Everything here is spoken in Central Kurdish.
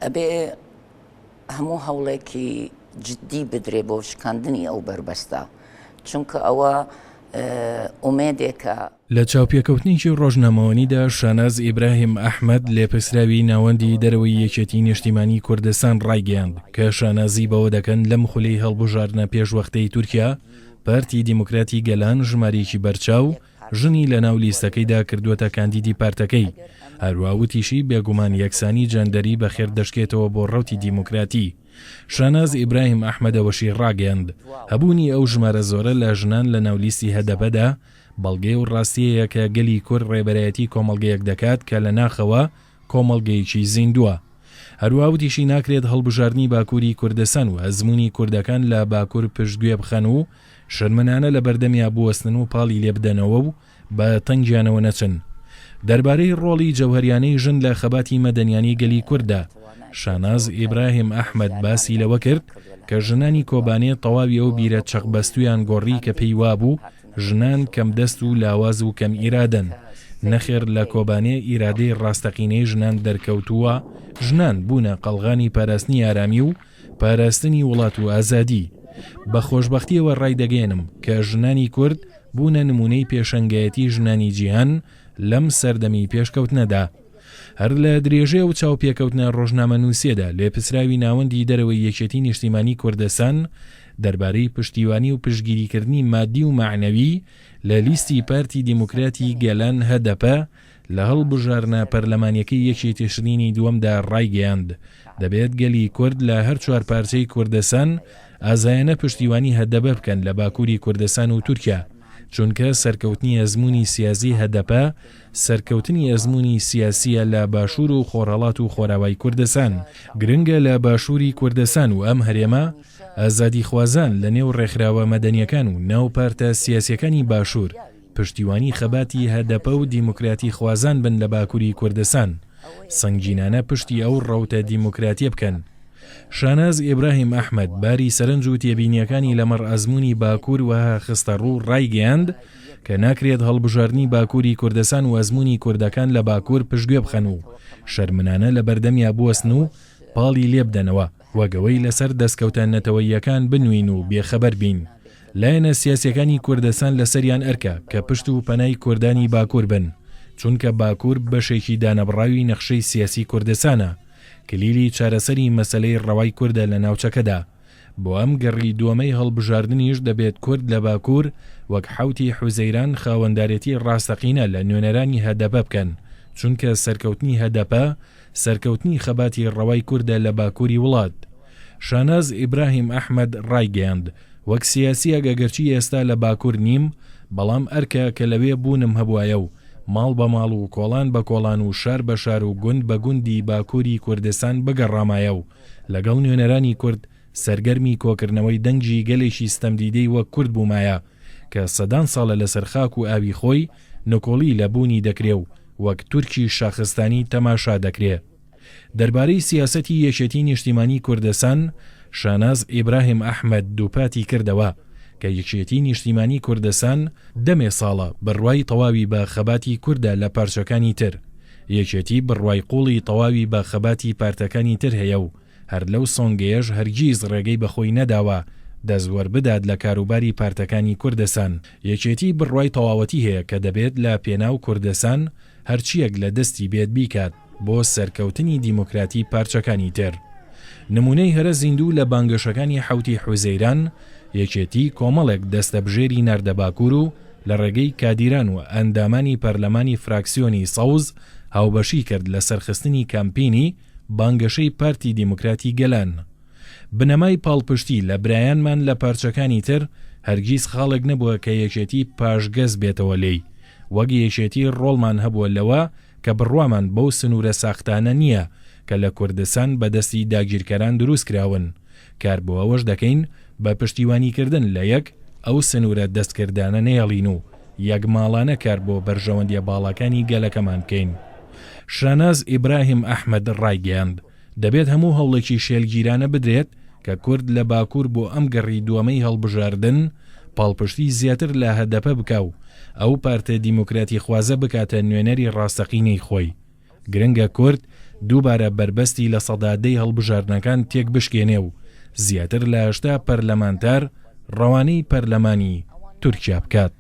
ئەبێ هەموو هەوڵێکی جددی بدرێ بۆ شکاندنی ئەو بربەستە، چونکە ئەوە ئومێدێکە. لە چاوپێکەوتنیی ڕۆژنامەوەنیدا شاناز ئیبراهیم ئەحمەد لێپرسراوی ناوەندی دەرەوەی یەکێتی نیشتیمانی کوردستان ڕایگەیاند کە شانازی بەوە دەکەن لەم خولەی هەڵبژاردنە پێشوەختەی تورکیا پارتی دیموکراتی گەلان ژمارەیەکی بەرچاو ژنی لە ناو لیستەکەیدا کردووەتە کاندیدی پارتەکەی. هەروە وتیشی بێگومان یەکسانی جەندەری بەخێر دەشکێتەوە بۆ ڕەوتی دیموکراتی. شاناز ئیبراهیم ئەحمەدەوەشی ڕاگەیاند هەبوونی ئەو ژمارە زۆرە لە ژنان لە ناولیستی هەدەپەدا بەڵگەی و ڕاستیەیە کە گەلی کورد ڕێبەرایەتی کۆمەڵگەیەک دەکات کە لە ناخەوە کۆمەڵگەیەکی زیندووە. هەروە وتیشی ناکرێت هەڵبژاردننی باکووری کوردستان و ئەزمموی کوردەکان لە باکوور پشتگوێ بخەن و شەرمنانە لە بەردەمیا بوەستن و پاڵی لێ بدەنەوە و بە تەنگیانەوە نەچن. دەربارەی ڕۆڵی جەوهەریانەی ژن لە خەباتی مەدەنیانی گەلی کووردا شاناز ئیبراهیم ئەحمەد باسی لەوە کرد کە ژنانی کۆبانێ تەواوی ئەو بیرە چەقبەستویان گۆڕی کە پێی وابوو ژنان کەم دەست و لاواز و کەم ئیرادن. نەخێر لە کۆبانێ ئیرادەی ڕاستەقینەی ژنان دەرکەوتووە، ژنان بوونە قەڵغانی پاراستنی ئارامی و پاراستنی وڵات و ئازادی. بە خۆشبەختیەوە ڕایدەگەێنم کە ژنانی کورد بوونە نمونەی پێشەنگایەتی ژنانی جیهان لەم سەردەمی پێشکەوتنەدا. هەر لە درێژێ و چاوپێکەوتنە ڕۆژنامە نووسێدا لێپرسراوی ناوەندی دەرەوەی یەکێتی نیشتیمانی کوردستان دەربارەی پشتیوانی و پشتگیریکردنی مادی و معنەوی لە لیستی پارتی دیموکراتی گەلان هەدەپە لە هەڵبژاردنە پەرلەمانیەکەی یەکێتی تشرینی دووەمدا ڕایگەیاند دەبێت گەلی کورد لە هەر چوار پارچەی کوردستان ئازایەنە پشتیوانی هەدەبە بکەن لە باکووری کوردستان و تورکیا، چونکە سەرکەوتنی ئەزمموی سیاسی هەدەپە سەرکەوتنی ئەزمموی سیاسیە لە باشوور و خۆڕەڵات و خۆراوای کوردستان. گرنگە لە باشووری کوردستان و ئەم هەرێمە ئازادی خوازان لە نێو ڕێکخراوە مەدەنیەکان و ناو پارتە سیاسیەکانی باشوور پشتیوانی خەباتی هەدەپە و دیموکراتی خوازان بن لە باکووری کوردستان، سنگینانە پشتی ئەو ڕەوتە دیموکراتیە بکەن. شاناز ئیبراهیم ئەحمەد باری سەرنج و تێبینیەکانی لەمەڕ ئەزمموی باکوور وها خستە ڕوو ڕایگەیاند کە ناکرێت هەڵبژاردننی باکووری کوردستان و ئەزمموی کوردەکان لە باکوور پشتگوێ بخەن و شەرمنانە لە بەردەمیا بوەستن و پاڵی لێ بدەنەوە وەگەوەی لەسەر دەستکەوتان نەتەوەییەکان بنوین و بێخەبەر بین. لایەنە سیاسیەکانی کوردستان لەسەریان ئەرکە کە پشت و پەنای کوردانی باکوور بن، چونکە باکوور بەشێکی دانەبڕاوی نەخشەی سیاسی کوردستانە، کلیلی چارەسەری مەسەلەی ڕەوای کووردە لە ناوچەکەدا. بۆ ئەم گەڕی دووەمەی هەڵبژاردننیش دەبێت کورد لە باکوور وەک حوتی حوزەیران خاوەندارێتی ڕاستەقینە لە نوێنەرانی هەدەپە بکەن، چونکە سەرکەوتنی هەدەپە سەرکەوتنی خەباتی ڕەوای کووردە لە باکووری وڵات. شاناز ئیبراهیم ئەحمەد ڕایگەیاند وەک سیاسی ئەگەگەرچی ئێستا لە باکوور نیم، بەڵام ئەرکە کە لەوێ بوونم هەبوایە و ماڵ بە ماڵ و کۆڵان بە کۆڵان و شار بە شار و گوند بە گوندی باکووری کوردستان بگەڕامایە و لەگەڵ نوێنەرانی کورد سەرگەرمی کۆکردنەوەی دەنگی گەلێکی ستەمدیدەی وەک کورد بوومایە کە سەدان ساڵە لەسەر خاک و ئاوی خۆی نکۆڵی لە بوونی دەکرێ و وەک تورکی شاخستانی تەماشا دەکرێ. دەربارەی سیاسەتی یەکێتی نیشتیمانی کوردستان شاناز ئیبراهیم ئەحمەد دووپاتی کردەوە کە یەکێتی نیشتیمانی کوردستان دەمێ ساڵە بڕوای تەواوی بە خەباتی کووردە لە پارچەکانی تر، یەکێتی بڕوای قوڵی تەواوی بە خەباتی پارتەکانی تر هەیە و هەر لەو سۆنگەیەش هەرگیز ڕێگەی بەخۆی نەداوە دەزوەر بدات لە کاروباری پارتەکانی کوردستان. یەکێتی بڕوای تەواوەتی هەیە کە دەبێت لە پێناو کوردستان هەرچیەک لە دەستی بێت بیکات بۆ سەرکەوتنی دیموکراتی پارچەکانی تر. نمونەی هەرە زیندوو لە بانگەشەکانی حوتی حوزەیران یەکێتی کۆمەڵێک دەستە بژێری ناردە باکوور و لە ڕێگەی کادیران و ئەندامانی پەرلەمانی فراکسیۆنی سەوز هاوبەشی کرد لە سەرخستنی کامپینی بانگەشەی پارتی دیموکراتی گەلان. بنەمای پاڵپشتی لە برایانمان لە پارچەکانی تر هەرگیز خاڵێک نەبووە کە یەکێتی پاشگەز بێتەوە لێی، وەک یەکێتی ڕۆڵمان هەبووە لەوە کە بڕوامان بەو سنوورە ساختانە نییە کە لە کوردستان بەدەستی داگیرکەران دروست کراون، کار بۆ ئەوەش دەکەین بە پشتیوانیکردن لە یەک ئەو سنوورە دەستکردانە نێڵین و یەک ماڵانە کار بۆ بەرژەوەندیە باڵەکانی گەلەکەمان بکەین. شاناز ئیبراهیم ئەحمەد ڕایگەیاند دەبێت هەموو هەوڵێکی شێلگیرانە بدرێت کە کورد لە باکوور بۆ ئەم گەڕی دووەمەی هەڵبژاردن پاڵپشتی زیاتر لە هەدەپە بکە و ئەو پارتە دیموکراتی خوازە بکاتە نوێنەری ڕاستەقینەی خۆی. گرنگە کورد دووبارە بربەستی لە سەدادەی هەڵبژاردنەکان تێک بشکێنێ و زیاتر لە 80 پەرلەمانتار ڕەوانەی پەرلەمانی تورکیا بکات.